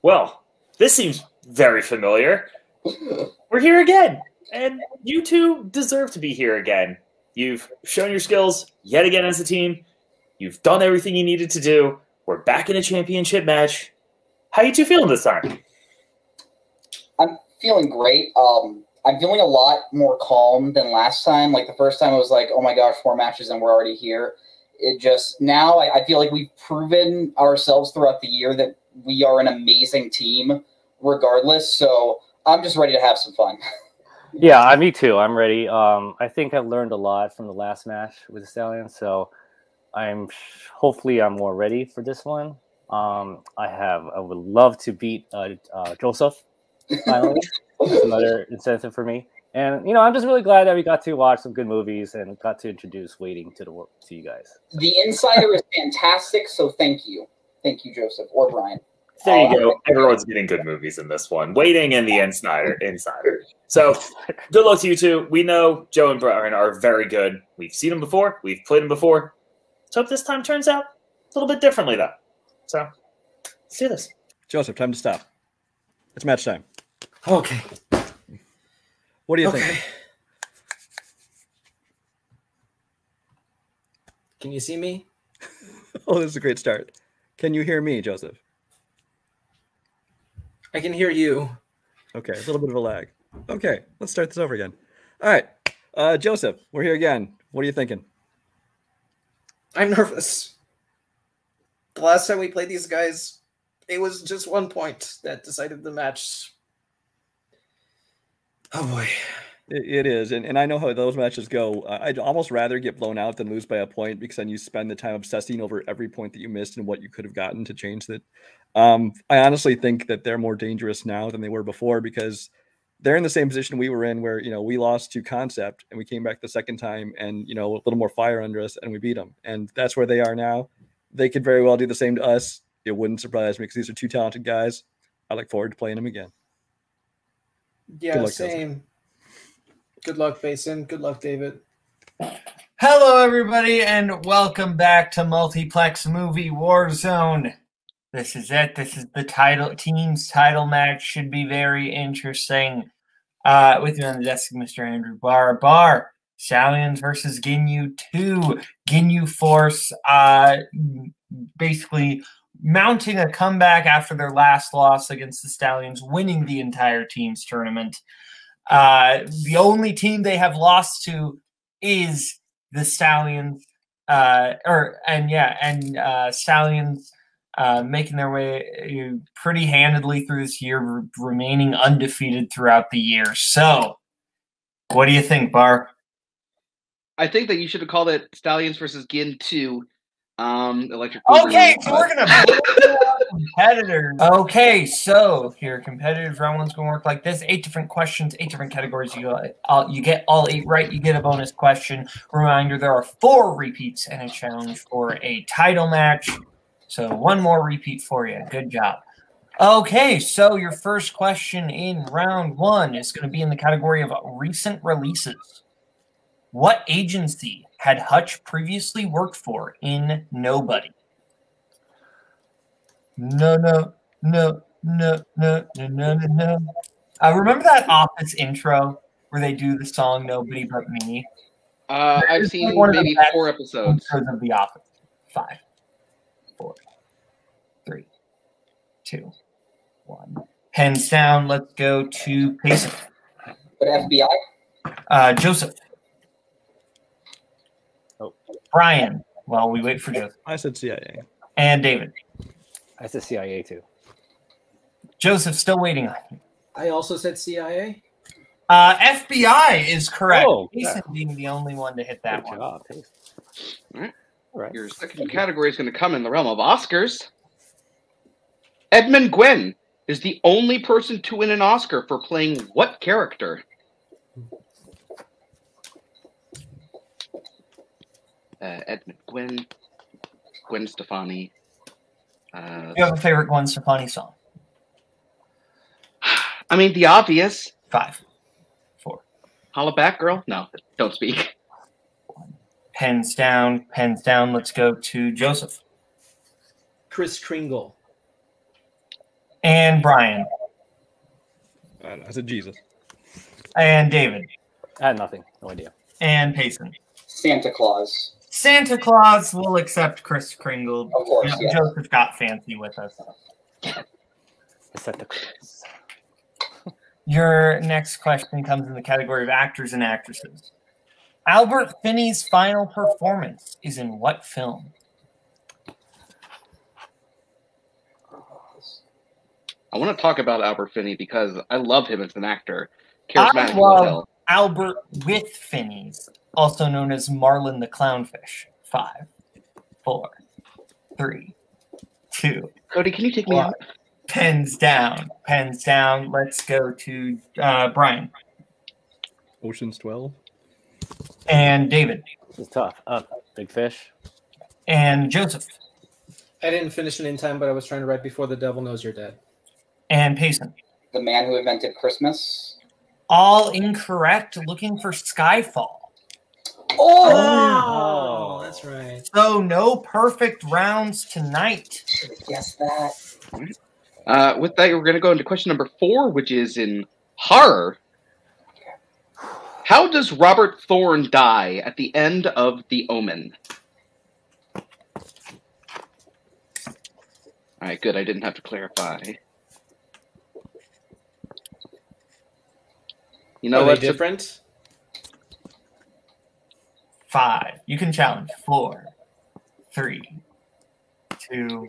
Well, this seems very familiar. We're here again, and you two deserve to be here again. You've shown your skills yet again as a team. You've done everything you needed to do. We're back in a championship match. How you two feeling this time? I'm feeling great. I'm feeling a lot more calm than last time. Like the first time I was like, oh my gosh, 4 matches and we're already here. It just, now I feel like we've proven ourselves throughout the year that we are an amazing team regardless. So I'm just ready to have some fun. Yeah, me too. I'm ready. I think I've learned a lot from the last match with the Stallions, so hopefully I'm more ready for this one. I would love to beat Joseph finally. It's another incentive for me. And I'm just really glad that we got to watch some good movies and got to introduce Waiting to you guys. The Insider is fantastic, so thank you. Thank you, Joseph or Brian. There you go. Everyone's getting good movies in this one. Waiting and the Insider. So, good luck to you two. We know Joe and Brian are very good. We've seen them before. We've played them before. So, hope this time turns out a little bit differently, though. So, let's do this. Joseph, time to stop. It's match time. Okay. What do you think? Can you see me? Oh, this is a great start. Can you hear me, Joseph? I can hear you. Okay, a little bit of a lag. Okay, let's start this over again. All right, Joseph, we're here again. What are you thinking? I'm nervous. The last time we played these guys, it was just 1 point that decided the match. Oh boy. It is, and I know how those matches go. I'd almost rather get blown out than lose by a point, because then you spend the time obsessing over every point that you missed and what you could have gotten to change it. I honestly think that they're more dangerous now than they were before, because they're in the same position we were in, where we lost to Concept and we came back the second time and a little more fire under us and we beat them, and that's where they are now. They could very well do the same to us. It wouldn't surprise me, because these are 2 talented guys. I look forward to playing them again. Yeah, luck, same. Joseph. Good luck, Basin. Good luck, David. Hello, everybody, and welcome back to Multiplex Movie Warzone. This is it. This is the team's title match. Should be very interesting. With me on the desk, Mr. Andrew Barr. Stallyns versus Ginyu 2. Ginyu Force basically mounting a comeback after their last loss against the Stallions, winning the entire team's tournament. The only team they have lost to is the Stallions, Stallions making their way pretty handedly through this year, remaining undefeated throughout the year. So, what do you think, Bar? I think that you should have called it Stallions versus Gin 2. Electric. Okay, so we're gonna competitors. Okay, so here competitive round one's gonna work like this: 8 different questions, 8 different categories. You get all 8 right, you get a bonus question. Reminder: there are 4 repeats and a challenge for a title match. So 1 more repeat for you. Good job. Okay, so your first question in round 1 is going to be in the category of recent releases. What agency had Hutch previously worked for in Nobody? No. Remember that Office intro where they do the song "Nobody But Me"? I've seen maybe 4 episodes of The Office. 5, 4, 3, 2, 1. Pens down. Let's go to Payson. But FBI. Joseph. Oh. Brian. Well, we wait for Joseph. I said CIA. And David. I said CIA too. Joseph, still waiting on you. I also said CIA. FBI is correct. Oh, Jason being the only one to hit that one. All right. Your second category is going to come in the realm of Oscars. Edmund Gwenn is the only person to win an Oscar for playing what character? Edmund Gwenn, Gwen Stefani. You have a favorite Gwen Stefani song? I mean, the obvious. 5, 4. Holla back, girl. No, don't speak. 1. Pens down. Pens down. Let's go to Joseph. Kris Kringle. And Brian. I said Jesus. And David. I had nothing. No idea. And Payson. Santa Claus. Santa Claus will accept Kris Kringle. Of course, yes. Joseph got fancy with us. Santa Claus. Your next question comes in the category of actors and actresses. Albert Finney's final performance is in what film? I want to talk about Albert Finney because I love him as an actor. I Charismatic as love hell. Albert with Finney's, also known as Marlin the Clownfish. 5, 4, 3, 2. Cody, can you take me out? Pens down. Pens down. Let's go to Brian. Ocean's 12. And David. This is tough. Big Fish. And Joseph. I didn't finish it in time, but I was trying to write Before the Devil Knows You're Dead. And Payson. The Man Who Invented Christmas. All incorrect. Looking for Skyfall. Oh, that's right. So no perfect rounds tonight. Guess that. With that, we're going to go into question number 4, which is in horror. How does Robert Thorne die at the end of The Omen? All right, good. I didn't have to clarify. You know Are what's they different? 5. You can challenge. 4, 3, 2,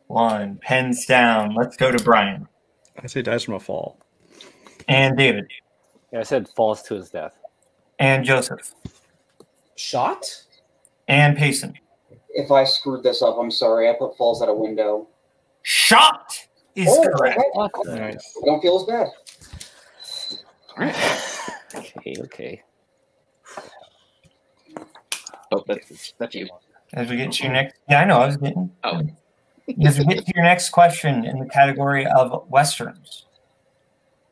1. Pens down. Let's go to Brian. I say dies from a fall. And David. Yeah, I said falls to his death. And Joseph. Shot? And Payson. If I screwed this up, I'm sorry. I put falls out a window. Shot is correct. Okay. Nice. I don't feel as bad. All right. Okay. Oh, that's you. As we get to your next, yeah, I know. I was getting. Oh. As we get to your next question in the category of westerns,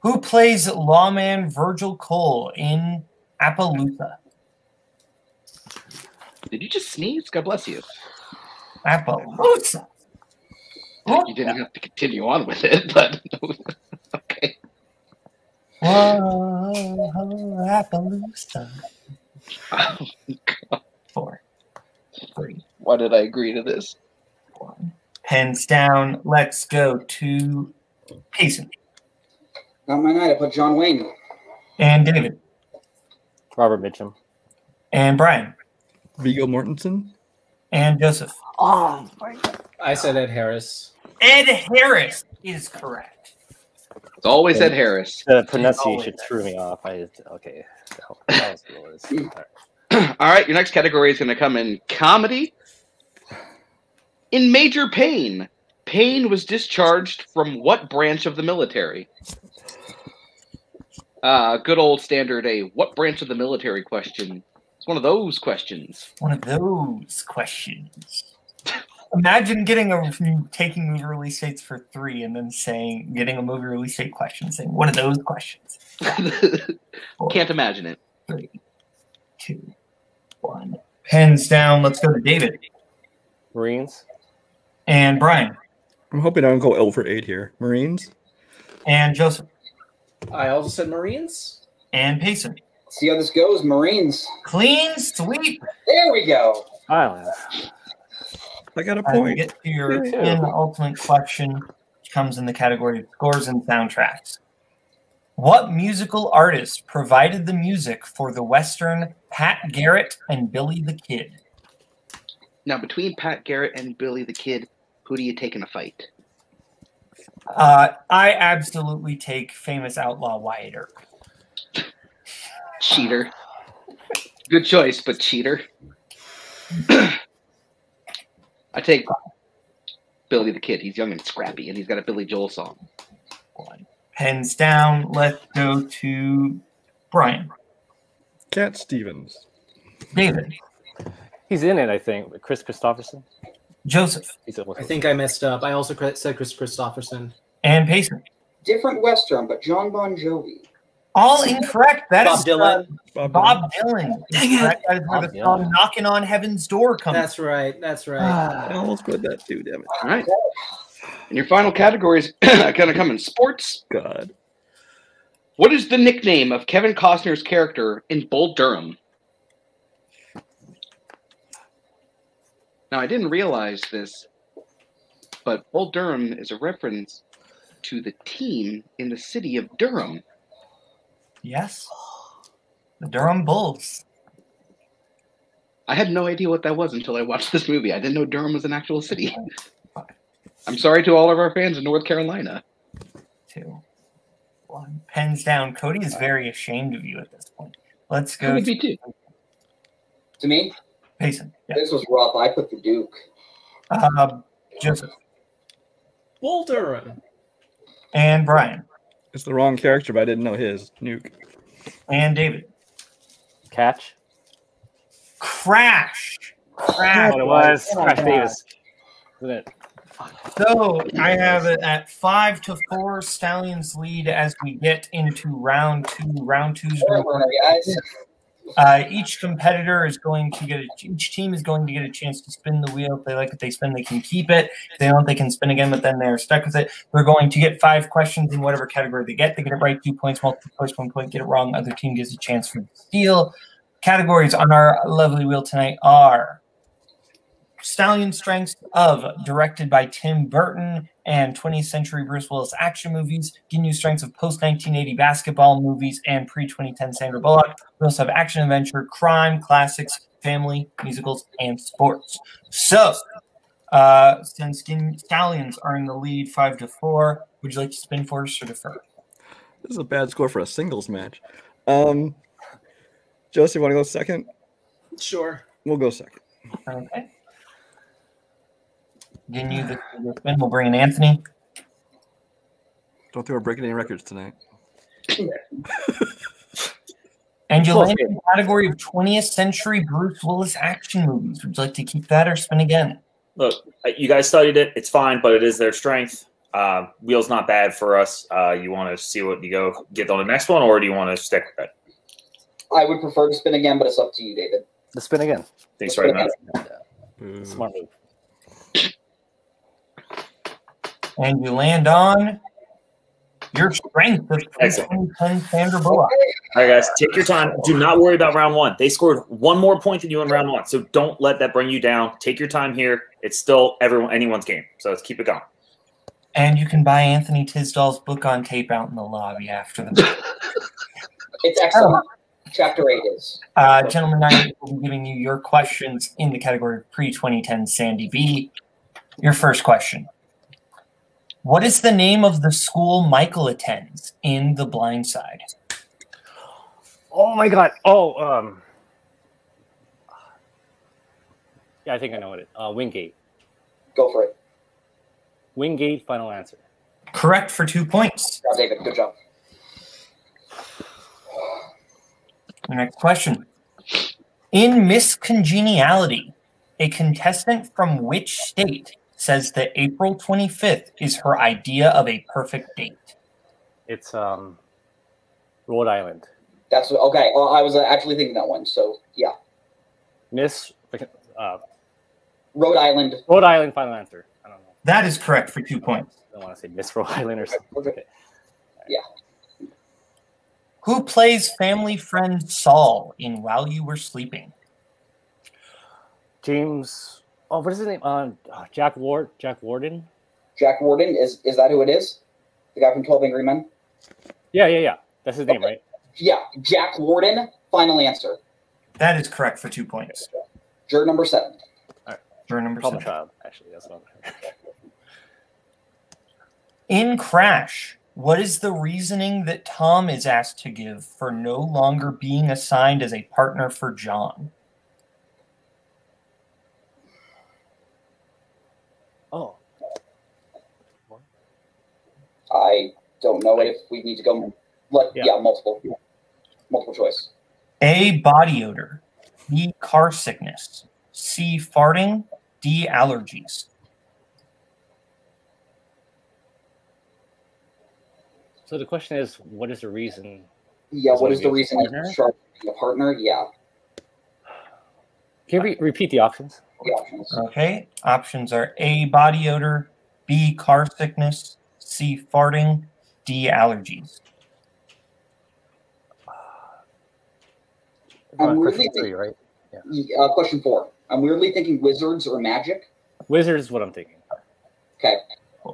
who plays lawman Virgil Cole in Appaloosa? Did you just sneeze? God bless you. Appaloosa. You didn't have to continue on with it, but okay. Whoa, Appaloosa. Oh, God. 4, 3, Why did I agree to this? 1. Pens down. Let's go to Payson. Not my night. I put John Wayne. And David. Robert Mitchum. And Brian. Viggo Mortensen. And Joseph. Oh, my God. I said Ed Harris. Ed Harris is correct. It's always Ed Harris. The pronunciation threw me off. Okay. That was the worst. All right, your next category is going to come in comedy. In Major Payne, Payne was discharged from what branch of the military? Good old standard what branch of the military question. It's one of those questions. One of those questions. Imagine taking movie release dates for 3 and then getting a movie release date question saying one of those questions. 4, Can't imagine it. 3, 2, 1. Pens down. Let's go to David. Marines. And Brian. I'm hoping I don't go 0 for 8 here. Marines. And Joseph. I also said Marines. And Payson. See how this goes. Marines. Clean sweep. There we go. Island. I got a As we point. get to your ultimate question, which comes in the category of scores and soundtracks. What musical artist provided the music for the Western Pat Garrett and Billy the Kid? Now, between Pat Garrett and Billy the Kid, who do you take in a fight? I absolutely take famous outlaw Wyatt Earp. Cheater. Good choice, but cheater. I take Billy the Kid. He's young and scrappy, and he's got a Billy Joel song. 1. Pens down. Let's go to Brian. Cat Stevens. David. He's in it, I think. Chris Christopherson. Joseph. I think I messed up. I also said Chris Christopherson. And Payson. Different Western, but John Bon Jovi. All incorrect. That Bob is Dylan. Bob Dylan. That is where the song "Knocking on Heaven's Door" comes. That's right. That's right. I almost put that too, damn it. All right. And your final category is going to come in sports. God. What is the nickname of Kevin Costner's character in Bull Durham? Now, I didn't realize this, but Bull Durham is a reference to the team in the city of Durham. Yes. The Durham Bulls. I had no idea what that was until I watched this movie. I didn't know Durham was an actual city. I'm sorry to all of our fans in North Carolina. 2, 1. Pens down. Cody is very ashamed of you at this point. Let's go to me. Payson. Yeah. This was rough. I put the Duke. Joseph. Bull Durham. And Brian. It's the wrong character, but I didn't know his. Nuke. And David. Catch. Crash. What it was. Crash Davis. Isn't it? So I have it at 5-4. Stallions lead as we get into round 2. Round 2's each competitor is going to get each team is going to get a chance to spin the wheel. If they like it, they spin, they can keep it. If they don't, they can spin again, but then they're stuck with it. They're going to get 5 questions in whatever category they get. They get it right, 2 points, multiple choice, 1 point, get it wrong. Other team gets a chance for the steal. Categories on our lovely wheel tonight are Stallion Strengths of, directed by Tim Burton and 20th Century Bruce Willis action movies, Ginyu Strengths of post-1980 basketball movies and pre-2010 Sandra Bullock. We also have action, adventure, crime, classics, family, musicals, and sports. So, since Stallions are in the lead 5-4, would you like to spin for us or defer? This is a bad score for a singles match. Josie, want to go second? Sure. We'll go second. Okay. Ginyu, the spin. We'll bring in Anthony. Don't think we're breaking any records tonight. And you'll land in the category of 20th Century Bruce Willis action movies. Would you like to keep that or spin again? Look, you guys studied it. It's fine, but it is their strength. Wheel's not bad for us. You want to see what you go get on the next one, or do you want to stick with it? I would prefer to spin again, but it's up to you, David. Let's spin again. Thanks very much. Smart move. And you land on your strength of 2010 Sandra Bullock. All right, guys, take your time. Do not worry about round 1. They scored 1 more point than you in round 1, so don't let that bring you down. Take your time here. It's still anyone's game, so let's keep it going. And you can buy Anthony Tisdall's book on tape out in the lobby after the It's excellent. Chapter 8 is. Gentlemen, I will be giving you your questions in the category of pre-2010 Sandy B. Your first question. What is the name of the school Michael attends in The Blind Side? Oh my God! Oh, yeah, I think I know it. Wingate. Go for it. Wingate. Final answer. Correct for 2 points. Yeah, David, good job. The next question. In Miss Congeniality, a contestant from which state says that April 25th is her idea of a perfect date? It's Rhode Island. That's okay. I was actually thinking that one. So yeah, Miss Rhode Island. Rhode Island. Final answer. I don't know. That is correct for 2 points. I don't want to say Miss Rhode Island or something. Okay. Yeah. Who plays family friend Saul in While You Were Sleeping? James. Oh, what is his name? Jack Warden. Jack Warden is that who it is? The guy from 12 Angry Men. Yeah. That's his name, right? Yeah, Jack Warden. Final answer. That is correct for 2 points. Juror number 7. All right. Juror number 7. Child. Actually, that's not. In Crash, what is the reasoning that Tom is asked to give for no longer being assigned as a partner for John? Oh. I don't know if we need to go. Multiple choice. A, body odor. B, car sickness. C, farting. D, allergies. So the question is, what is the reason? Yeah, what is the reason he's trying to be a partner? Yeah. Can you repeat the options? The options. Okay. Options are A, body odor. B, car sickness, C, farting, D, allergies. Question 3, right? Yeah. Question 4. I'm weirdly thinking wizards or magic. Wizards is what I'm thinking. Okay.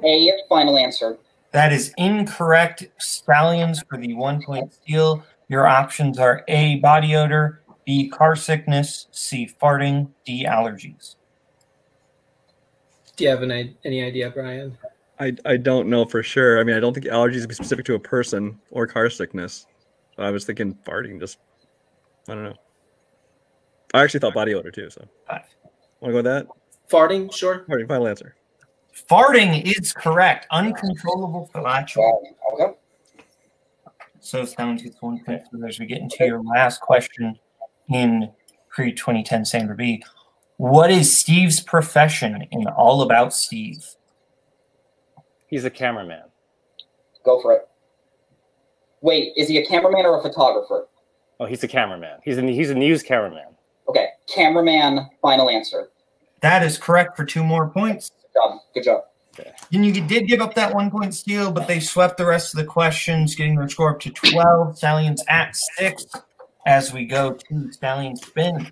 A, final answer. That is incorrect. Stallions for the 1-point steal. Your options are A, body odor, B, car sickness, C, farting, D, allergies. Do you have any idea, Brian? I don't know for sure. I mean, I don't think allergies would be specific to a person or car sickness. So I was thinking farting. Just I don't know. I actually thought body odor too. So want to go with that? Farting, sure. Farting, final answer. Farting is correct. Uncontrollable flatulence. Okay. So Stallions gets 1 point as we get into your last question in pre-2010 Sandra B. What is Steve's profession in All About Steve? He's a cameraman. Go for it. Wait, is he a cameraman or a photographer? Oh, he's a cameraman. He's a news cameraman. Okay, cameraman, final answer. That is correct for 2 more points. Good job. Okay. And you did give up that 1-point steal, but they swept the rest of the questions, getting their score up to 12. Stallions at 6 as we go to Stallion Spin.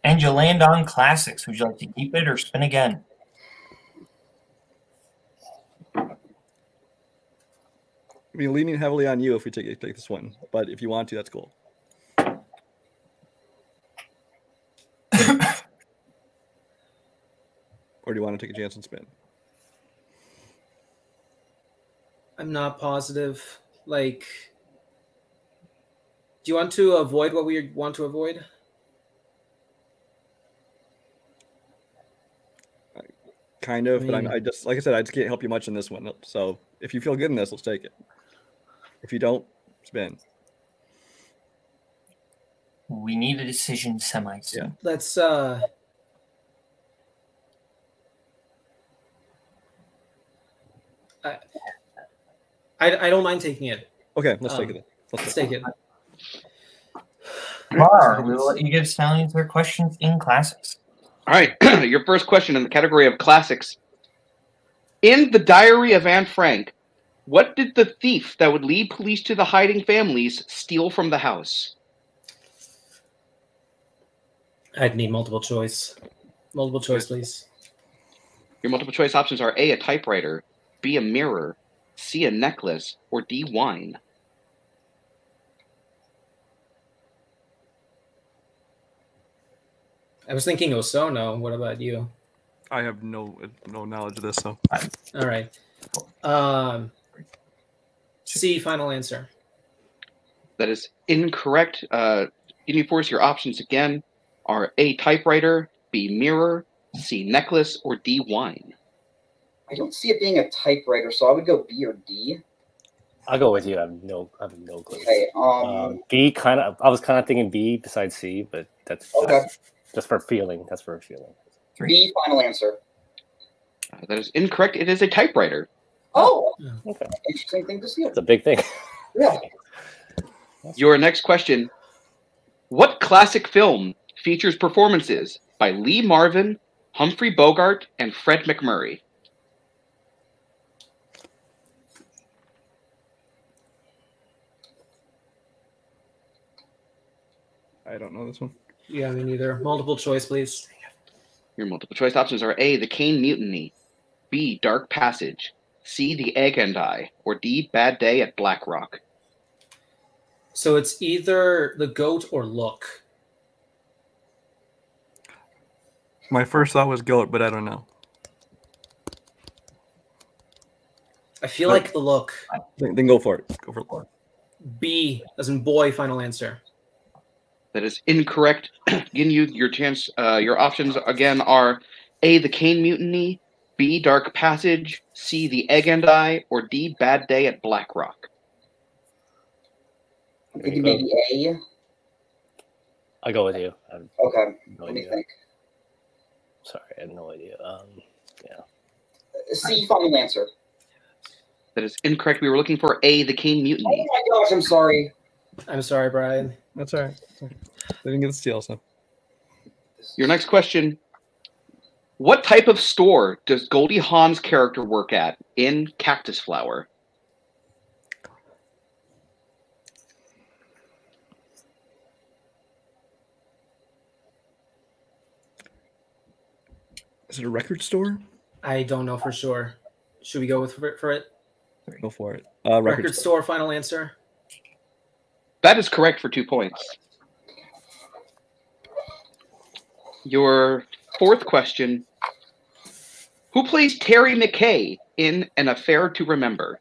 And you land on classics. Would you like to keep it or spin again? We're leaning heavily on you if we take this one, but if you want to, that's cool. Or do you want to take a chance and spin? I'm not positive. Like, do you want to avoid what we want to avoid? Kind of, but I just, like I said, I just can't help you much in this one. So if you feel good in this, let's take it. If you don't, spin. We need a decision semi. Yeah. Let's I don't mind taking it. Okay, let's take it. Let's take it. Mar, we will let you give Stallions their questions in classics. All right, your first question in the category of classics. In The Diary of Anne Frank, what did the thief that would lead police to the hiding families steal from the house? I'd need multiple choice. Multiple choice, please. Your multiple choice options are A, a typewriter, B, a mirror, C, a necklace, or D, wine. I was thinking Osono. What about you? I have no knowledge of this, so. All right. C, final answer. That is incorrect. Ginyu Force, your options again are A, typewriter, B, mirror, C, necklace, or D, wine. I don't see it being a typewriter, so I would go B or D. I'll go with you. I have no clue. Okay. B I was kind of thinking B besides C, but that's okay. Just for feeling. That's for a feeling. B, final answer. That is incorrect. It is a typewriter. Oh, okay. Interesting thing to see. It's a big thing. Yeah. Your next question. What classic film features performances by Lee Marvin, Humphrey Bogart, and Fred MacMurray? I don't know this one. Yeah, me neither. Multiple choice, please. Your multiple choice options are A, The Kane Mutiny, B, Dark Passage, C, The Egg and I, or D, Bad Day at Black Rock. So it's either The Goat or Look. My first thought was Goat, but I don't know. I feel like The Look. Then go for it. Go for it. B, as in boy, final answer. That is incorrect. Ginyu, your options again are A, The Kane Mutiny, B, Dark Passage, C, The Egg and I, or D, Bad Day at Black Rock. I'm thinking maybe A. I'll go with you. Okay. What do you think? Sorry, I have no idea. Yeah. C, final answer. That is incorrect. We were looking for A, The Kane Mutiny. Oh my gosh, I'm sorry. I'm sorry, Brian. That's all right. They didn't get the steal, so. Your next question. What type of store does Goldie Hawn's character work at in Cactus Flower? Is it a record store? I don't know for sure. Should we go with for it? Go for it. Record store, final answer. That is correct for 2 points. Your fourth question. Who plays Terry McKay in An Affair to Remember?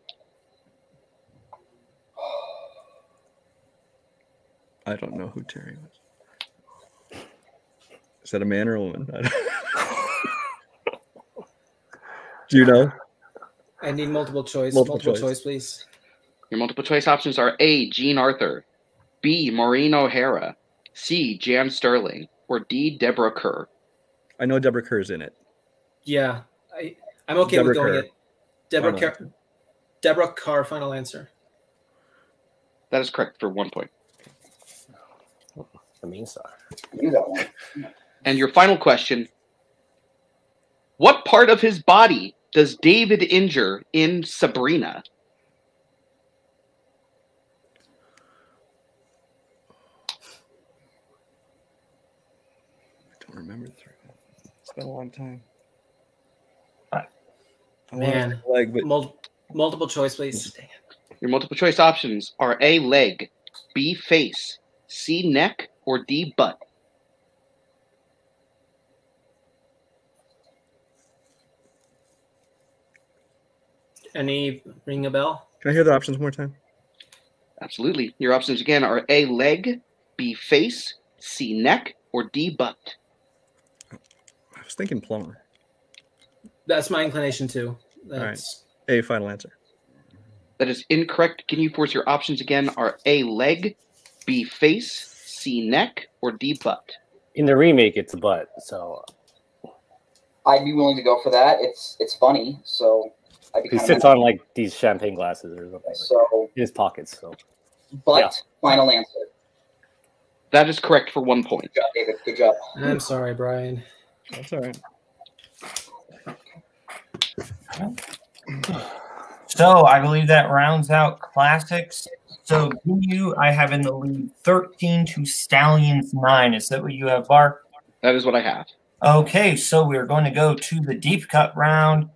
I don't know who Terry was. Is that a man or a woman? Do you know? I need multiple choice. Multiple Choice, please. Your multiple choice options are A. Jean Arthur, B. Maureen O'Hara, C. Jan Sterling, or D. Deborah Kerr. I know Deborah Kerr's in it. Yeah, I'm okay with going it. Deborah Kerr, final answer. That is correct for 1 point. The main star. And your final question. What part of his body does David injure in Sabrina? I don't remember. It's been a long time. Man, leg, but... multiple choice, please. Dang it. Your multiple choice options are A. Leg, B. Face, C. Neck, or D. Butt. Any ring a bell? Can I hear the options one more time? Absolutely. Your options again are A. Leg, B. Face, C. Neck, or D. Butt. I was thinking plumber. That's my inclination too. All right. A, final answer. That is incorrect. Can you force your options again are A. Leg, B. Face, C. Neck, or D. Butt? In the remake, it's a butt, so... I'd be willing to go for that. It's funny, so... He sits on like these champagne glasses or something. So in his pockets. So, but yeah. Final answer. That is correct for 1 point. Good job, David. Good job. I'm sorry, Brian. That's all right. So I believe that rounds out classics. So Ginyu, I have in the lead 13 to Stallyns 9. Is that what you have, Bar? That is what I have. Okay, so we're going to go to the deep cut round.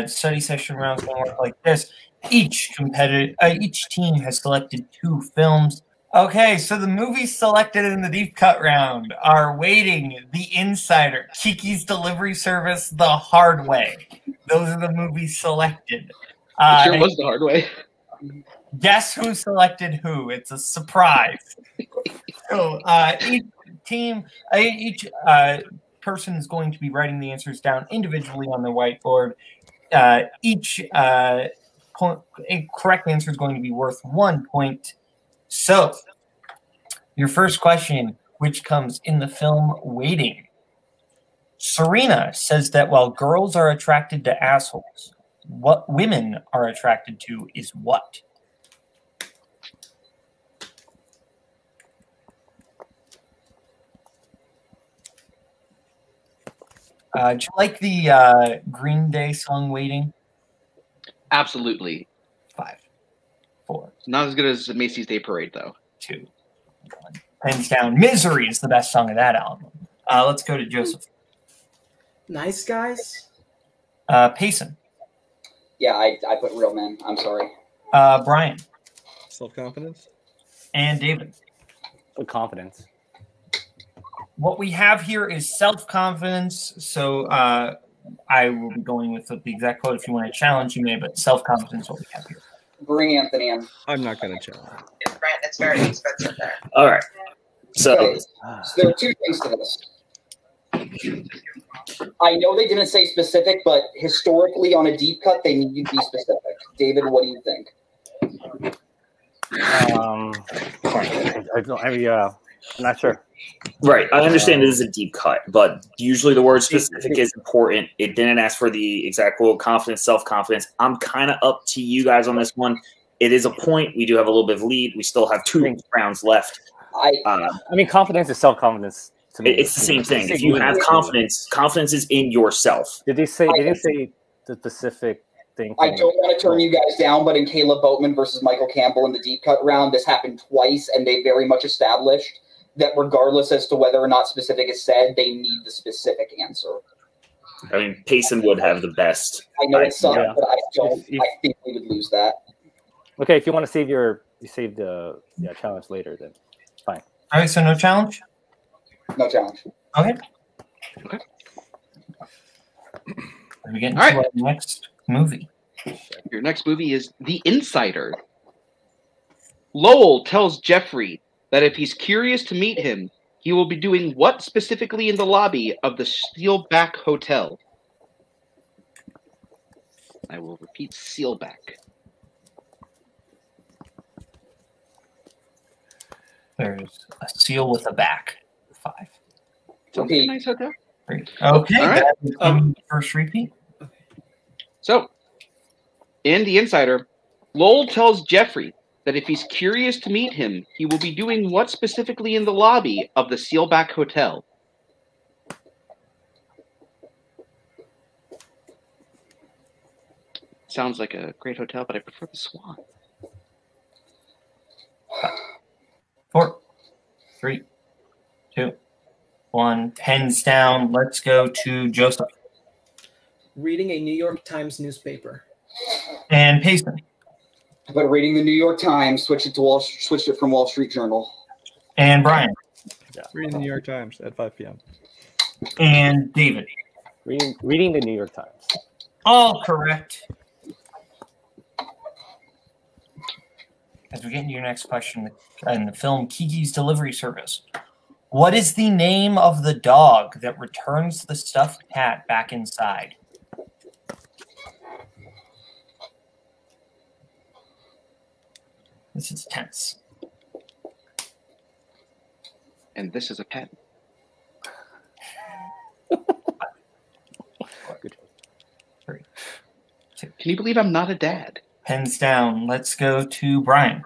Study session rounds going to work like this. Each team has selected 2 films. Okay, so the movies selected in the deep cut round are Waiting, The Insider, Kiki's Delivery Service, The Hard Way. Those are the movies selected. It sure was The Hard Way. Guess who selected who? It's a surprise. So each person is going to be writing the answers down individually on the whiteboard. Each correct answer is going to be worth 1 point. So, your first question, which comes in the film Waiting. Serena says that while girls are attracted to assholes, what women are attracted to is what? Do you like the Green Day song Waiting? Absolutely. 5, 4. Not as good as Macy's Day Parade, though. 2, 1. Hands down. Misery is the best song of that album. Let's go to Joseph. Nice Guys? Payson. Yeah, I put Real Men. I'm sorry. Brian. Self-confidence. And David. With confidence. What we have here is self-confidence. So I will be going with the exact quote. If you want to challenge, you may, but self-confidence is what we have here. Bring Anthony in. I'm not going to challenge. It's very expensive there. All right. So, Okay, so there are 2 things to this. I know they didn't say specific, but historically on a deep cut, they need to be specific. David, what do you think? I'm not sure. right, I understand it is a deep cut, but usually the word specific is important. It didn't ask for the exact quote, confidence, self-confidence. I'm kind of up to you guys on this one. It is a point. We do have a little bit of lead. We still have 2 rounds left. I mean, confidence is self-confidence to me. It's the same thing. If you have confidence, confidence is in yourself. Did they say? They didn't say the specific thing. I don't want to turn you guys down, but in Kaleb Boatman versus Michael Campbell in the deep cut round, this happened twice, and they very much established that regardless as to whether or not specific is said, they need the specific answer. I mean, Payson would have the best. I know it sucks, but I think we would lose that. Okay, if you want to save the challenge later, then fine. All right, so no challenge? No challenge. Okay. We get into our next movie. Your next movie is The Insider. Lowell tells Jeffrey that if he's curious to meet him, he will be doing what specifically in the lobby of the Steelback Hotel? I will repeat, Steelback. There's a seal with a back. 5. Sounds like a nice hotel. 3. Okay, All right. that first repeat. So, in The Insider, Lowell tells Jeffrey that if he's curious to meet him, he will be doing what specifically in the lobby of the Steelback Hotel? Sounds like a great hotel, but I prefer the Swan. 4, 3, 2, 1. Pens down. Let's go to Joseph. Reading a New York Times newspaper. And Payson. But reading the New York Times, switched it from Wall Street Journal. And Brian. Yeah, reading the New York Times at 5 p.m. And David. Reading the New York Times. All correct. As we get into your next question, in the film Kiki's Delivery Service, what is the name of the dog that returns the stuffed cat back inside? This is tense. And this is a pen. Good. 3, 2. Can you believe I'm not a dad? Pens down. Let's go to Brian.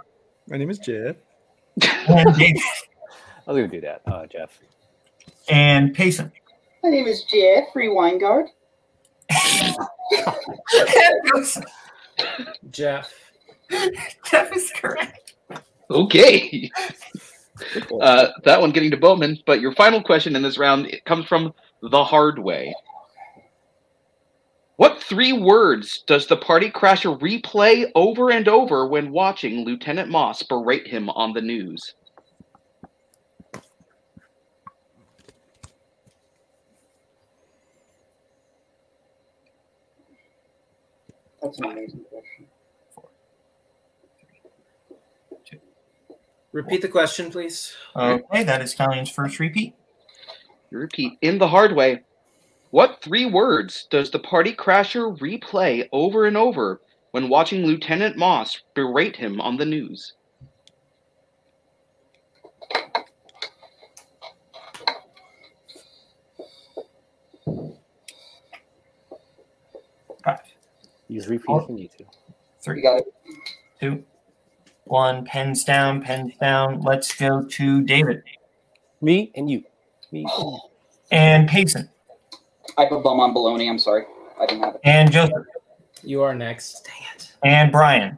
My name is Jeff. And David. I was gonna do that, Jeff. And Payson. My name is Jeffrey Weingart. Jeff. Jeff is correct. Okay. That one getting to Boatman, but your final question in this round, it comes from The Hard Way. What 3 words does the party crasher replay over and over when watching Lieutenant Moss berate him on the news? That's an amazing question. 4, 3, 2. Repeat the question, please. Okay, that is Stallyns' first repeat. You repeat, in The Hard Way, what 3 words does the party crasher replay over and over when watching Lieutenant Moss berate him on the news? Use repeat if you need to. 3, You got it. 2, 1. Pens down. Pens down. Let's go to David. Me and you. Me. And you. And Payson. I put bum on baloney. I'm sorry. I didn't have it. And Joseph. You are next. Dang it. And Brian.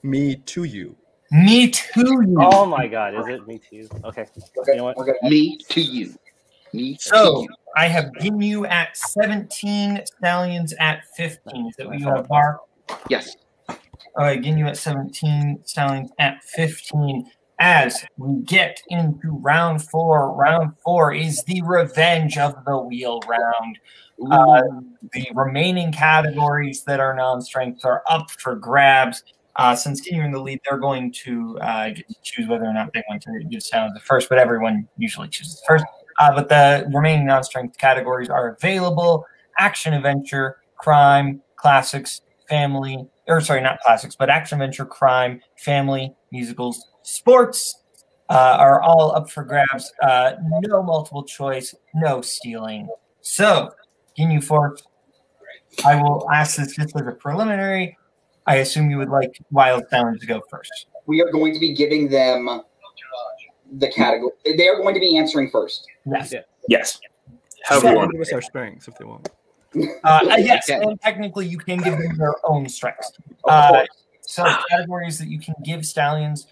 Me to you. Me too. You. Oh my God! Is it me too? Okay. Okay, You know what? we're good. Me to you. Me to So you. I have Ginyu at 17, Stallyns at 15. Is that what you have, Bar? Yes. All right, Ginyu at 17, Stallyns at 15. As we get into round 4, round 4 is the revenge of the wheel round. The remaining categories that are non-strength are up for grabs. Since Ginyu in the lead, they're going to get to choose whether or not they want to give Stallyns the first, but everyone usually chooses first. But the remaining non-strength categories are available: action, adventure, crime, classics, family, or sorry, not classics, but action, adventure, crime, family, musicals, sports are all up for grabs. No multiple choice, no stealing. So, Ginyu Force, I will ask this just as a preliminary. I assume you would like Wyld Stallyns to go first. We are going to be giving them the category. They are going to be answering first. Yes. Yeah. Yes. So However you want. give us our strengths if they want. Yes, and technically you can give them their own strengths. So categories that you can give Stallions: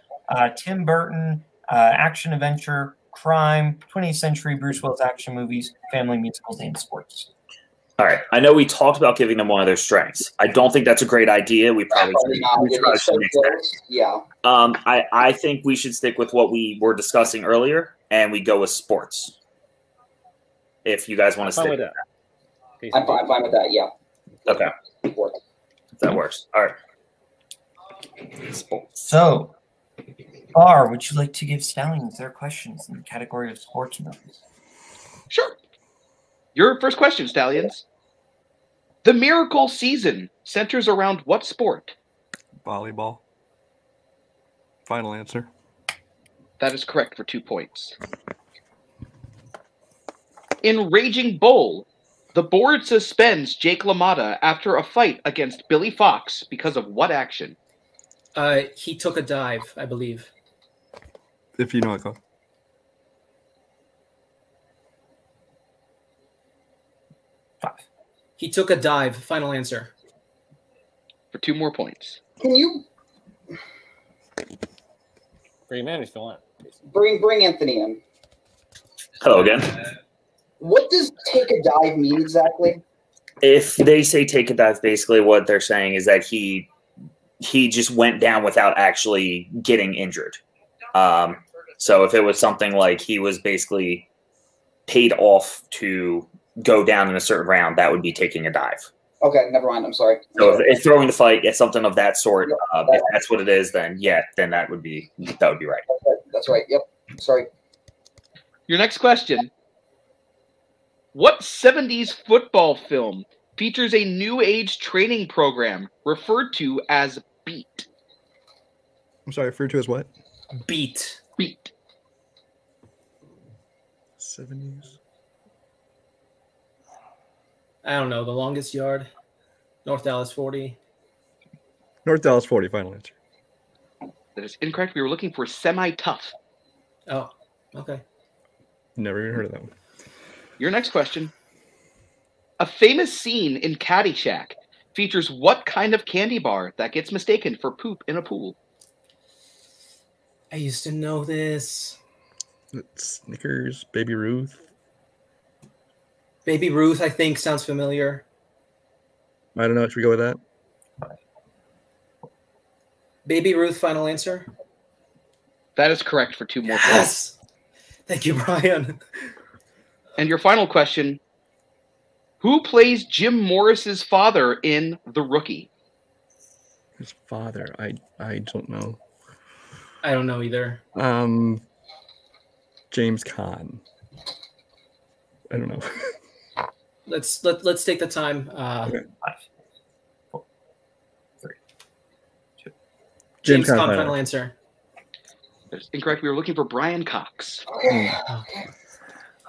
Tim Burton, action adventure, crime, 20th century Bruce Willis action movies, family musicals, and sports. All right. I know we talked about giving them one of their strengths. I don't think that's a great idea. We probably should mix that. Yeah. I think we should stick with what we were discussing earlier, and we go with sports. If you guys want to stick with that. I'm fine with that, yeah. Okay. That works. All right. Sports. So, Bar, would you like to give Stallions their questions in the category of sports movies? Sure. Your first question, Stallions. The Miracle Season centers around what sport? Volleyball. Final answer. That is correct for 2 points. In Raging Bull, the board suspends Jake LaMotta after a fight against Billy Fox because of what action? He took a dive, I believe. If you know it, go. He took a dive. Final answer. For 2 more points. Can you Bring him in if you want. bring Anthony in? Hello again. What does take a dive mean exactly? If they say take a dive, basically what they're saying is that he just went down without actually getting injured. So if it was something like he was basically paid off to go down in a certain round, that would be taking a dive. Okay, never mind. I'm sorry. So if throwing the fight is something of that sort, if that's what it is, then yeah, then that would be right. That's right. Yep. Sorry. Your next question. What 70s football film features a new age training program referred to as BEAT? I'm sorry, referred to as what? Beat. BEAT. 70s. I don't know. The Longest Yard. North Dallas 40. North Dallas 40, final answer. That is incorrect. We were looking for semi-tough. Oh, okay. Never even heard of that one. Your next question. A famous scene in Caddyshack features what kind of candy bar that gets mistaken for poop in a pool? I used to know this. Snickers, Baby Ruth. Baby Ruth, I think, sounds familiar. I don't know. Should we go with that? Baby Ruth, final answer? That is correct for 2 more points. Yes! Thank you, Brian. And your final question. Who plays Jim Morris's father in The Rookie? His father. I don't know. I don't know either. James Caan. I don't know. Let's take the time. Okay. 5, 4, 3, 2. James Caan, final answer. That's incorrect. We were looking for Brian Cox. Okay.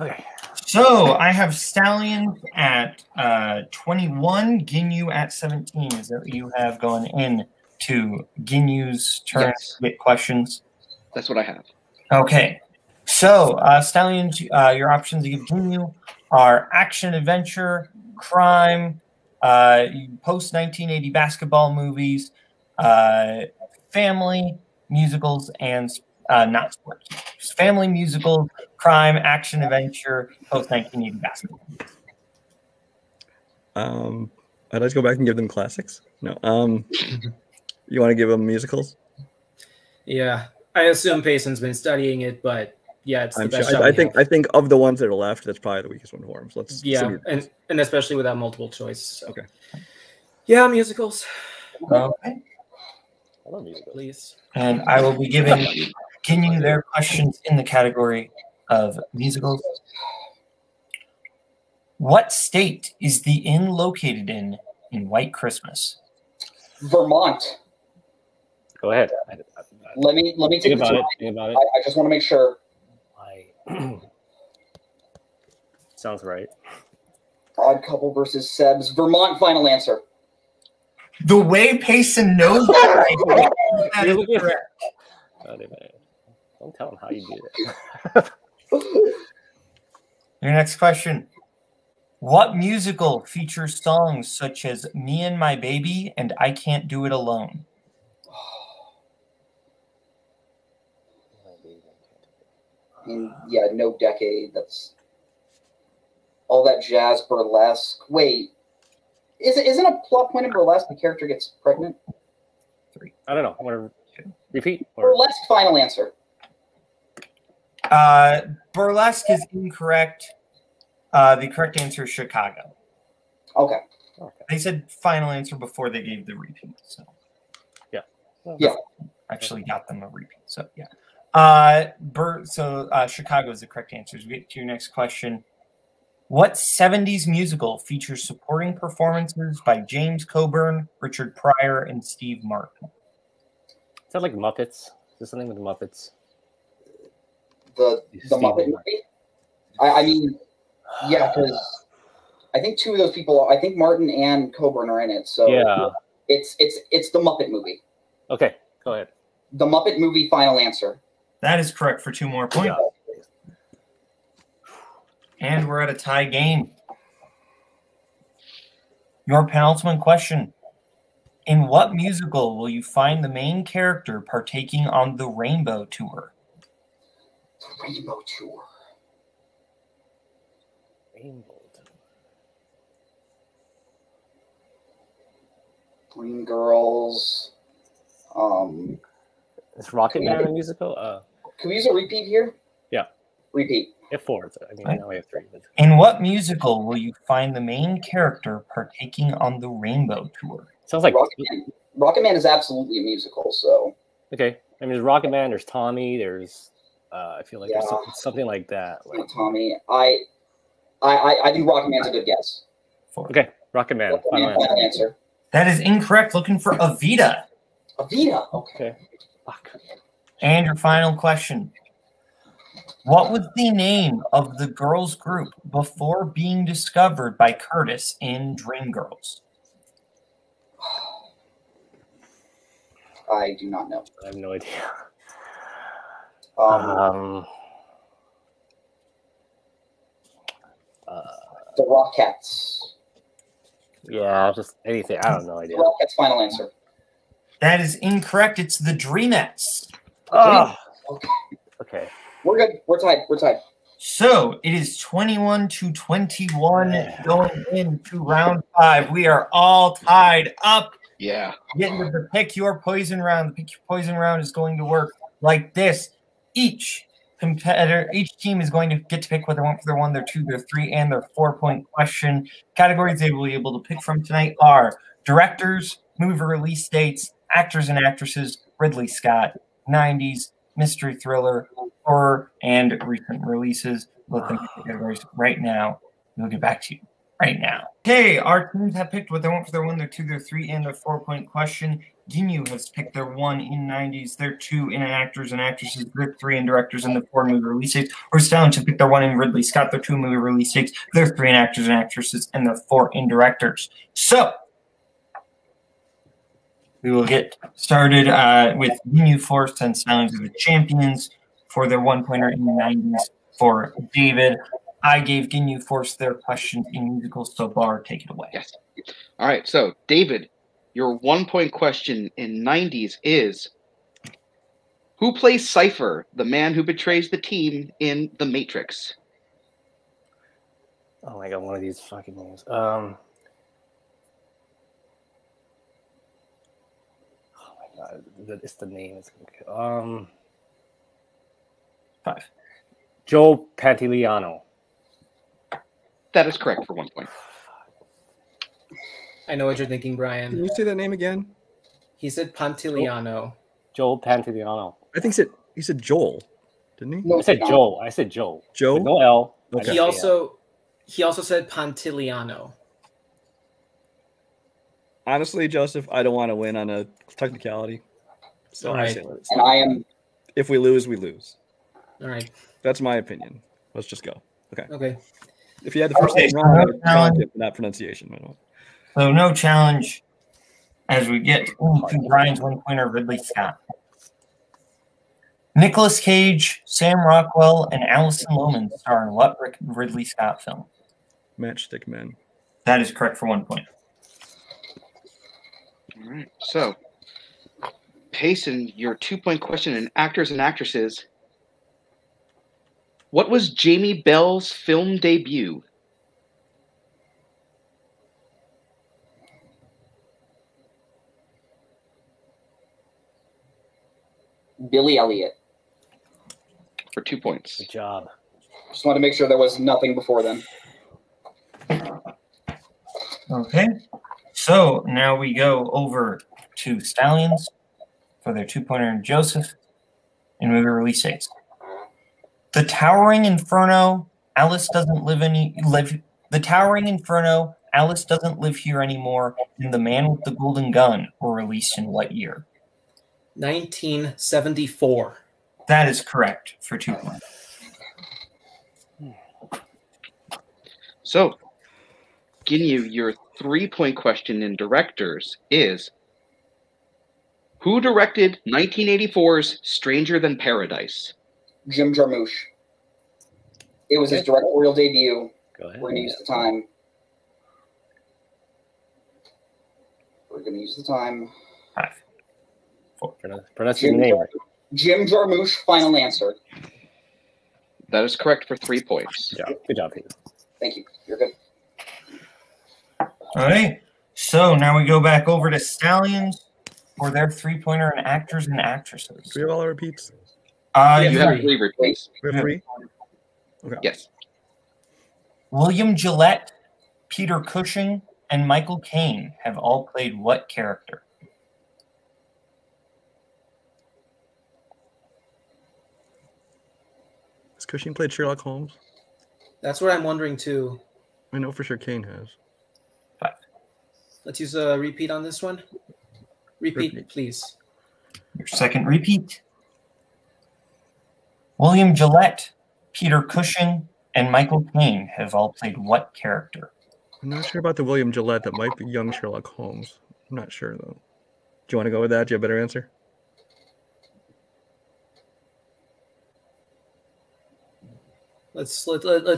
Okay. So I have Stallions at 21, Ginyu at 17. Is that what you have going in to Ginyu's turn Yes. to get questions? That's what I have. Okay. So Stallions, your options to give Ginyu are action adventure, crime, post 1980 basketball movies, family, musicals, and not sports. Family, musical, crime, action adventure, post 1980 basketball. I'd like to go back and give them classics. No. You want to give them musicals? Yeah. I assume Payson's been studying it, but yeah, it's the I'm best sure. shot I we think have. I think of the ones that are left, that's probably the weakest one for him. So let's and especially without multiple choice. So. Okay. Yeah, musicals. Okay. I love musicals. Please. And I will be giving Ginyu their questions in the category of musicals. What state is the inn located in White Christmas? Vermont. Go ahead. Let me Think take about the it. time. Think about it. I just want to make sure. Sounds right. Odd Couple versus Sebs. Vermont, final answer. The way Payson knows that, that is correct. Don't tell him how you do that. Your next question. What musical features songs such as Me and My Baby and I Can't Do It Alone? I mean, yeah, No Decade. That's all that jazz burlesque. Wait, isn't a plot point in burlesque the character gets pregnant? 3. I don't know. Whatever. Repeat. Burlesque. Final answer. Burlesque is incorrect. The correct answer is Chicago. Okay. They said final answer before they gave the repeat. So yeah. Yeah. Actually got them a repeat. So yeah. Chicago is the correct answer. We get to your next question. What 70s musical features supporting performances by James Coburn, Richard Pryor, and Steve Martin? Is that like Muppets? Is there something with the Muppets? The Muppet movie? I mean, yeah, because I think 2 of those people, I think Martin and Coburn are in it. So yeah, it's the Muppet movie. Okay, go ahead. The Muppet movie. Final answer. That is correct for 2 more points. Yeah. And we're at a tie game. Your penultimate question. In what musical will you find the main character partaking on the Rainbow Tour? The Rainbow Tour. Green Girls. Is Rocket Man a musical? Can we use a repeat here? Yeah. Repeat. If 4. I mean, now we have 3. In what musical will you find the main character partaking on the Rainbow Tour? Sounds like Rocket Man is absolutely a musical. So okay. I mean, there's Rocket Man. There's Tommy. There's I feel like there's something like that. Like, Tommy. I think Rocket Man's a good guess. 4. Okay, Rocket Man. Final answer. That is incorrect. Looking for Evita. Evita. Okay. Fuck. And your final question. What was the name of the girls group before being discovered by Curtis in Dreamgirls? I do not know. I have no idea. The Rockettes. Yeah, just anything. I don't know. Idea. Rockettes. Final answer. That is incorrect. It's the Dreamettes. Oh. Okay. Okay. We're good. We're tied. We're tied. So it is 21-21 going into round 5. We are all tied up. Yeah. Getting to the pick your poison round. The pick your poison round is going to work like this. Each team is going to get to pick what they want for their 1, their 2, their 3, and their 4-point question. Categories they will be able to pick from tonight are directors, movie release dates, actors and actresses, Ridley Scott, 90s, mystery thriller, horror, and recent releases. Let them pick the categories right now. We'll get back to you right now. Okay, our teams have picked what they want for their 1, their 2, their 3, and their 4-point question. Ginyu has picked their 1 in 90s, their 2 in actors and actresses, their 3 in directors, and the 4 movie release dates. Or Stallyns have picked their 1 in Ridley Scott, their 2 movie release dates, their 3 in actors and actresses, and their 4 in directors. So we will get started with Ginyu first, and Stallyns are the champions for their 1-pointer in the 90s for David. I gave Ginyu first their questions in musicals, so Bar, take it away. Yes. All right. So, David, your 1-point question in 90s is, who plays Cypher, the man who betrays the team in The Matrix? Oh my god, one of these fucking names. Oh my god, it's the name. It's 5. Joe Pantoliano. That is correct for 1 point. I know what you're thinking, Brian. Can you say that name again? He said Pantoliano. Joe Pantoliano. I think he said Joel, didn't he? No, I said Joe. I said Joe. Joe? With no L. Okay. He also said Pantoliano. Honestly, Joseph, I don't want to win on a technicality. So All right. I say let's. And I am. If we lose, we lose. All right. That's my opinion. Let's just go. Okay. Okay. If you had the first name wrong, I would challenge it for that pronunciation. So no challenge as we get into Brian's 1-pointer, Ridley Scott. Nicolas Cage, Sam Rockwell, and Alison Lohman star in what Ridley Scott film? Matchstick Men. That is correct for 1 point. All right. So, Payson, your 2-point question in actors and actresses. What was Jamie Bell's film debut? Billy Elliot. For 2 points. Good job. Just wanted to make sure there was nothing before then. Okay. So now we go over to Stallyns for their 2-pointer and Joseph in movie release dates. The Towering Inferno, Alice Doesn't Live The Towering Inferno, Alice Doesn't Live Here Anymore, and The Man with the Golden Gun were released in what year? 1974. That is correct for 2 points. So, Ginyu, your 3-point question in directors is, who directed 1984's Stranger Than Paradise? Jim Jarmusch. It was his directorial debut. Go ahead. We're going to use the time. We're going to use the time. 5, 4. Pronounce your name right. Jim Jarmusch, final answer. That is correct for 3 points. Good job, Peter. Thank you. You're good. All right. So now we go back over to Stallyns for their 3-pointer and actors and actresses. Do we have all our repeats? You have 3 repeats. We have 3? Okay. Yes. William Gillette, Peter Cushing, and Michael Caine have all played what character? Has Cushing played Sherlock Holmes? That's what I'm wondering too. I know for sure Kane has. 5. Let's use a repeat on this one. Repeat, please. Your second repeat. William Gillette, Peter Cushing, and Michael Caine have all played what character? I'm not sure about the William Gillette. That might be young Sherlock Holmes. I'm not sure, though. Do you want to go with that? Do you have a better answer? Let's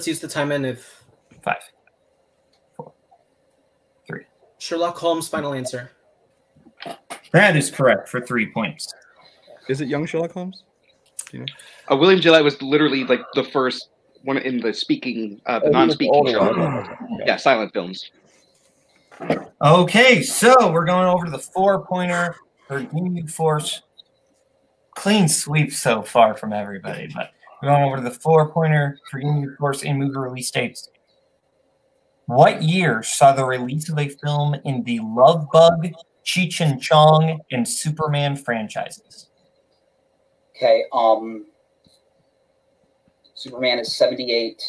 use the time in if 5, 4, 3. Sherlock Holmes, final answer. That is correct for 3 points. Is it young Sherlock Holmes? Do you know? William Gillette was literally like the first one in the speaking, the non-speaking Sherlock. Yeah, silent films. Okay, so we're going over to the 4-pointer for Ginyu Force. Clean sweep so far from everybody, but we're going over to the 4-pointer for Ginyu Force in movie release dates. What year saw the release of a film in the Love Bug, Cheech and Chong, and Superman franchises? Okay, Superman is 78,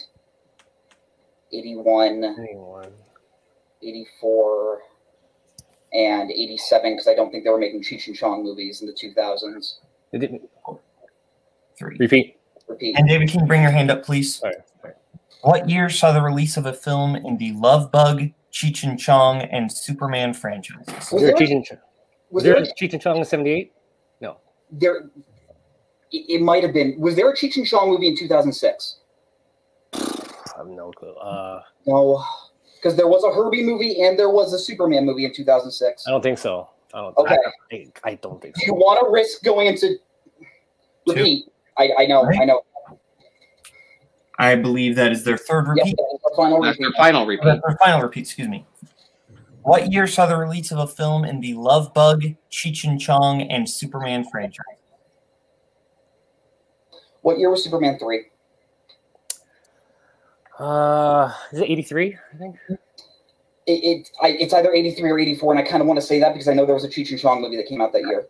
81, 84, and 87, because I don't think they were making Cheech and Chong movies in the 2000s. It didn't. 3. Repeat. And David, can you bring your hand up, please? Sorry. What year saw the release of a film in the Love Bug, Cheech and Chong, and Superman franchises? Was there Cheech and Chong in 78? No. It might have been. Was there a Cheech and Chong movie in 2006? I have no clue. No, because there was a Herbie movie and there was a Superman movie in 2006. I don't think so. I don't think so. Do you want to risk going into repeat? I know. I believe that is their third repeat. Yes, final repeat. Their final repeat. Their final repeat, excuse me. What year saw the release of a film in the Love Bug, Cheech and Chong, and Superman franchise? What year was Superman 3? Is it 83, I think? It's either 83 or 84, and I kind of want to say that because I know there was a Cheech and Chong movie that came out that year.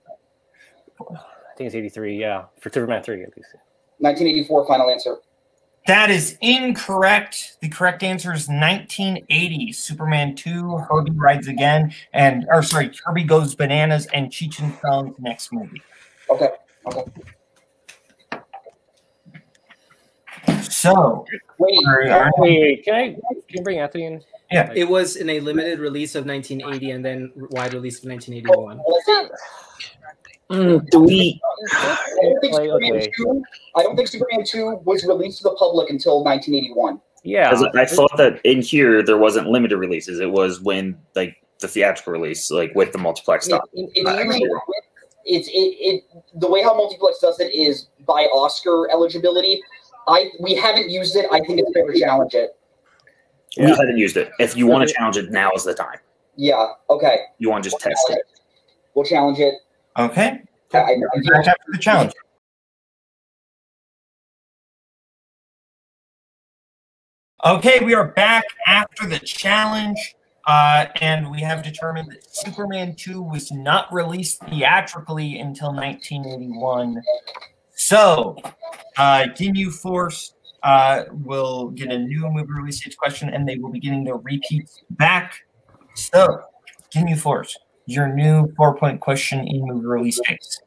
I think it's 83, yeah. For Superman 3, at least. 1984, final answer. That is incorrect. The correct answer is 1980. Superman 2, Herbie Rides Again, and Herbie Goes Bananas, and Cheech and Chong's next movie. Okay. So, wait, can you bring Anthony in? Yeah. It was in a limited release of 1980 and then wide release of 1981. I don't think Superman 2 was released to the public until 1981. Yeah, I thought that in here there wasn't limited releases. It was when the theatrical release, with the multiplex stuff. The way how multiplex does it is by Oscar eligibility. We haven't used it. I think it's fair to challenge it. We haven't used it. If you want to challenge it, now is the time. Yeah. Okay. You want to just test it? We'll challenge it. Okay. After the challenge. Okay, we are back after the challenge, and we have determined that Superman 2 was not released theatrically until 1981. So, Ginyu Force will get a new movie release date question, and they will be getting their repeats back. So, Ginyu Force, your new 4-point question in movie release dates.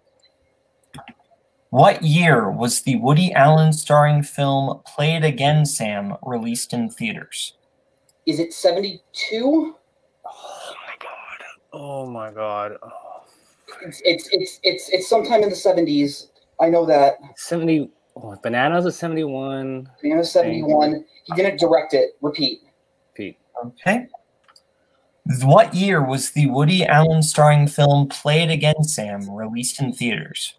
What year was the Woody Allen starring film Play It Again, Sam released in theaters? Is it 72? Oh my god. Oh. It's sometime in the 70s. I know that. 70. Oh, Bananas is 71. Bananas 71. He didn't direct it. Repeat. Okay. What year was the Woody Allen starring film Play It Again, Sam released in theaters?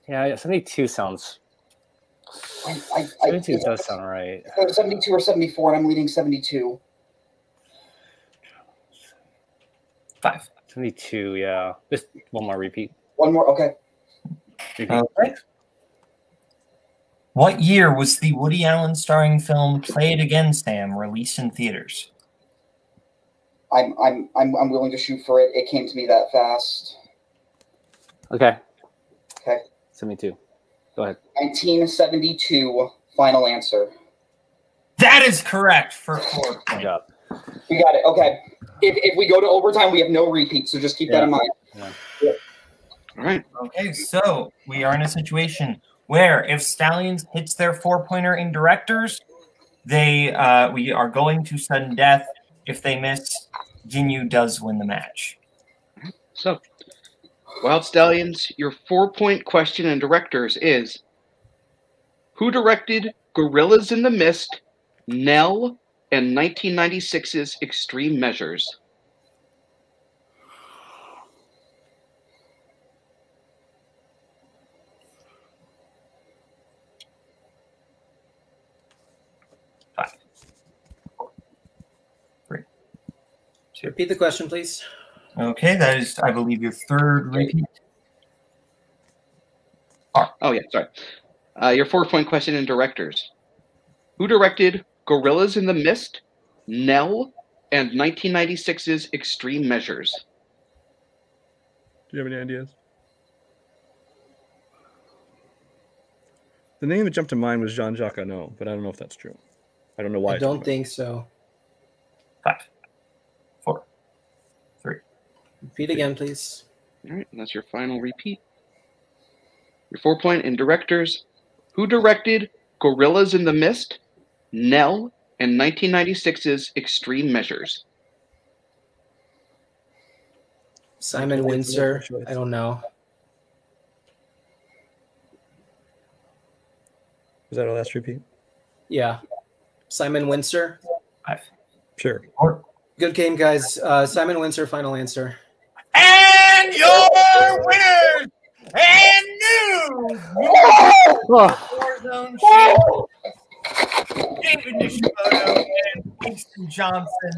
Yeah, 72 sounds. 72 does sound right. 72 or 74, and I'm leading 72. 5. 72, yeah. Just one more repeat. One more, okay. Okay. What year was the Woody Allen starring film Play It Again, Sam released in theaters? I'm willing to shoot for it. It came to me that fast. Okay. Okay. 72. Go ahead. 1972. Final answer. That is correct for 4 points. Good job. We got it. Okay. If we go to overtime, we have no repeats, so just keep that in mind. Yeah. All right. Okay, so we are in a situation where if Stallyns hits their 4-pointer in directors, we are going to sudden death. If they miss, Ginyu does win the match. So, Wyld Stallyns, your 4-point question in directors is: who directed Gorillas in the Mist, Nell, and 1996's Extreme Measures? Repeat the question, please. Okay, that is, I believe, your third repeat. Oh, yeah, sorry. Your 4-point question in directors. Who directed Gorillas in the Mist, Nell, and 1996's Extreme Measures? Do you have any ideas? The name that jumped to mind was Jean-Jacques Annaud, but I don't know if that's true. I don't know why. I don't think so. 5, 4, 3. Repeat again, please. All right, and that's your final repeat. Your 4-point in directors. Who directed Gorillas in the Mist, Nell, and 1996's Extreme Measures? Simon Windsor. I don't know. Is that our last repeat? Yeah. Simon Windsor. 5. Sure. 4. Good game, guys. Simon Windsor, final answer. And your winners and new Warzone champion, David Nishimoto and Winston Johnson.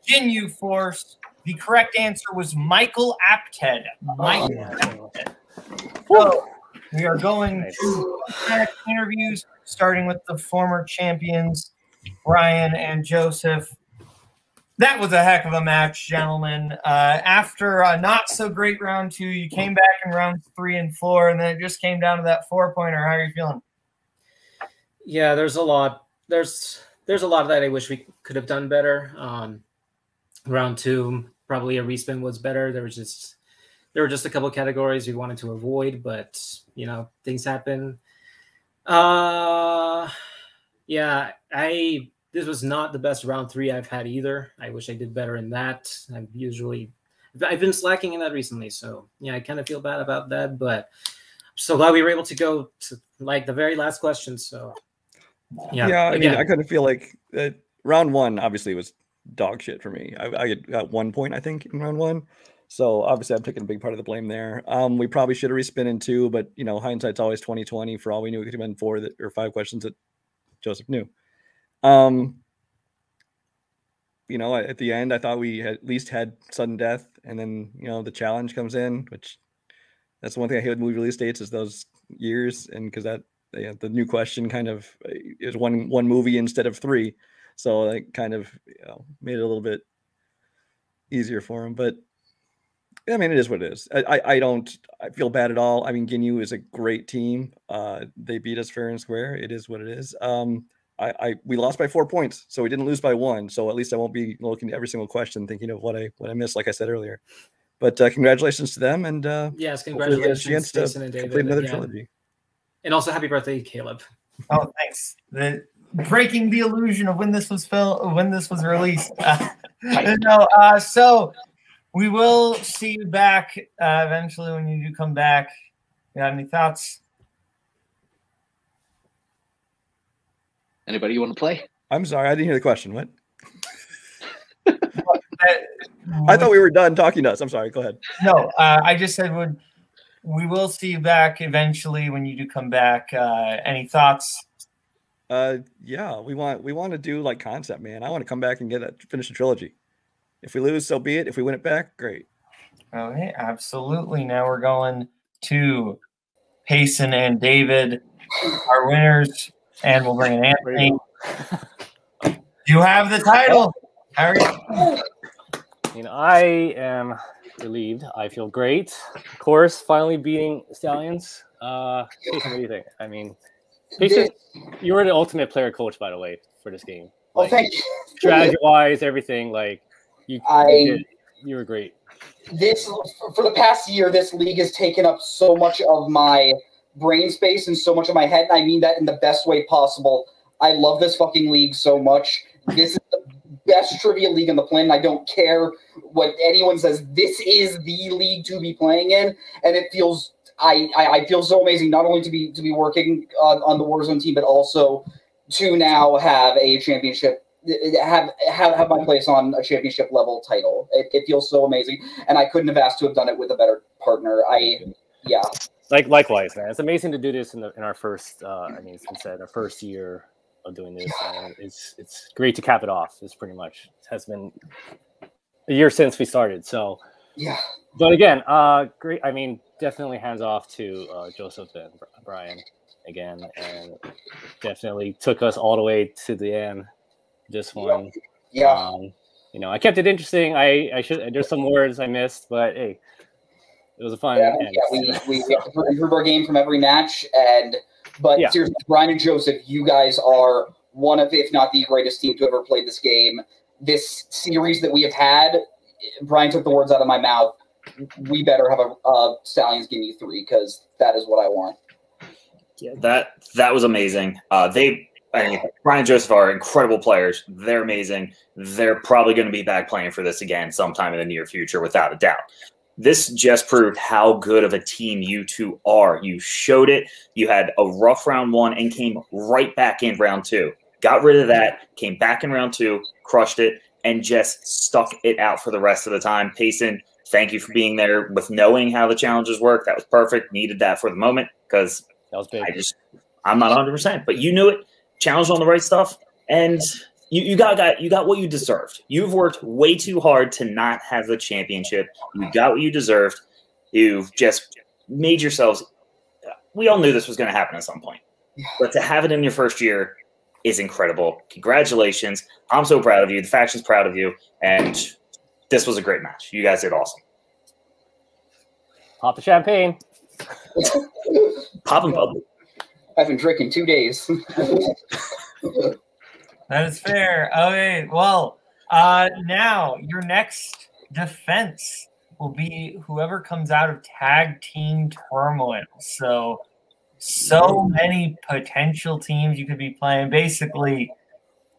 Ginyu Force. The correct answer was Michael Apted. So we are going to interviews, starting with the former champions, Brian and Joseph. That was a heck of a match, gentlemen. After a not-so-great round 2, you came back in rounds 3 and 4, and then it just came down to that 4-pointer. How are you feeling? Yeah, there's a lot. There's a lot that I wish we could have done better. Round 2, probably a respin was better. There were just a couple categories we wanted to avoid, but things happen. Yeah, this was not the best round 3 I've had either. I wish I did better in that. I've been slacking in that recently, so yeah, I kind of feel bad about that. But so glad we were able to go to like the very last question. So yeah, I mean, I kind of feel like round one obviously was dog shit for me. I got 1 point, I think, in round one. So obviously I'm taking a big part of the blame there. We probably should have respin in 2, but you know, hindsight's always 20/20. For all we knew, it could have been 4 or 5 questions that Joseph knew. You know, at the end, I thought we at least had sudden death, and then you know the challenge comes in, which that's the one thing I hate with movie release dates is those years, and because that the new question kind of is one movie instead of 3, so that kind of made it a little bit easier for him. But I mean, it is what it is. I don't feel bad at all. I mean, Ginyu is a great team. They beat us fair and square. It is what it is. We lost by 4 points, so we didn't lose by 1. So at least I won't be looking at every single question thinking of what I missed, like I said earlier. But congratulations to them, and yes, congratulations, Jason and David. Complete another trilogy. And also happy birthday, Kaleb. Oh, thanks. Breaking the illusion of when this was released. So we will see you back eventually when you do come back. You got any thoughts? Anybody you want to play? I'm sorry, I didn't hear the question. What? I thought we were done talking to us. I'm sorry. Go ahead. No, I just said we will see you back eventually when you do come back. Any thoughts? Yeah, we want to do like concept, man. I want to come back and finish the trilogy. If we lose, so be it. If we win it back, great. Okay, absolutely. Now we're going to Payson and David, our winners, and we'll bring in Anthony. You have the title. How are you? You know, I am relieved. I feel great. Of course, finally beating Stallyns. Payson, what do you think? I mean, Payson, you were the ultimate player coach, by the way, for this game. Like, thank you. Strategy-wise, everything, like, you were great. For the past year, this league has taken up so much of my brain space and so much of my head, and I mean that in the best way possible. I love this fucking league so much. This is the best trivia league on the planet. I don't care what anyone says. This is the league to be playing in, and it feels I feel so amazing not only to be working on the Warzone team, but also to now have a championship, have my place on a championship level title. It feels so amazing, and I couldn't have asked to have done it with a better partner. Yeah. Likewise, man. It's amazing to do this in our first. I mean, since our first year of doing this, and it's great to cap it off. It's pretty much it has been a year since we started. So yeah. But again, great. I mean, definitely hands off to Joseph and Brian again, and definitely took us all the way to the end. This one, yeah. You know, I kept it interesting. I should. There's some words I missed, but hey. It was a fun end. Yeah, we have to improve our game from every match. But seriously, Brian and Joseph, you guys are one of, if not the greatest team to ever play this game. This series that we have had, Brian took the words out of my mouth. We better have a Stallyns Ginyu 3 because that is what I want. Yeah, that was amazing. Brian and Joseph are incredible players. They're amazing. They're probably going to be back playing for this again sometime in the near future, without a doubt. This just proved how good of a team you two are. You showed it. You had a rough round 1 and came right back in round 2. Got rid of that, came back in round 2, crushed it, and just stuck it out for the rest of the time. Payson, thank you for being there with knowing how the challenges work. That was perfect. Needed that for the moment because that was big. I'm not 100%, but you knew it. Challenged on the right stuff, and you got what you deserved. You've worked way too hard to not have the championship. You got what you deserved. You've just made yourselves. We all knew this was going to happen at some point, but to have it in your first year is incredible. Congratulations! I'm so proud of you. The faction's proud of you, and this was a great match. You guys did awesome. Pop the champagne. Pop and bubble. I've been drinking 2 days. That is fair. Okay, well, now your next defense will be whoever comes out of tag team turmoil. So many potential teams you could be playing. Basically,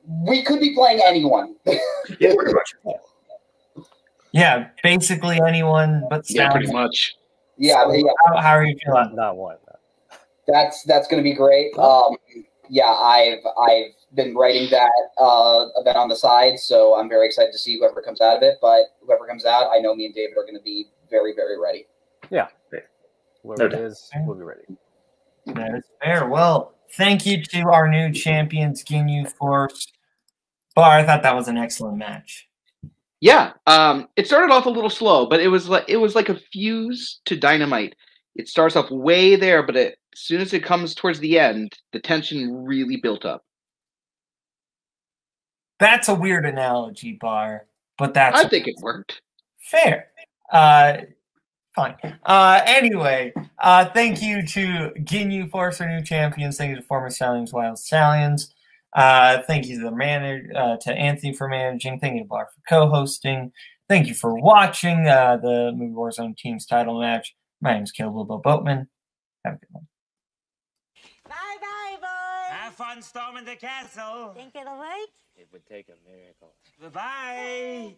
we could be playing anyone. Yeah, pretty much. Yeah, basically anyone but Stallyns. Yeah, pretty much. Yeah. How are you feeling? Not one. That's going to be great. Yeah, I've been writing that event on the side, so I'm very excited to see whoever comes out of it. But whoever comes out, I know me and David are going to be very, very ready. Yeah, whoever it is, we'll be ready. That is fair. Well, thank you to our new champions, Ginyu Force. Bar, I thought that was an excellent match. Yeah, it started off a little slow, but it was like a fuse to dynamite. It starts off way there, but as soon as it comes towards the end, the tension really built up. That's a weird analogy, Bar, but I think it worked. Fair. Fine. Anyway, thank you to Ginyu Force, our new champions. Thank you to former Stallyns, Wyld Stallyns. Thank you to the manager, to Anthony for managing. Thank you to Bar for co-hosting. Thank you for watching the Movie Warzone team's title match. My name is Kaleb Boatman. Have a good one. Bye-bye, boys. Have fun storming the castle. Think it'll work? It would take a miracle. Bye-bye.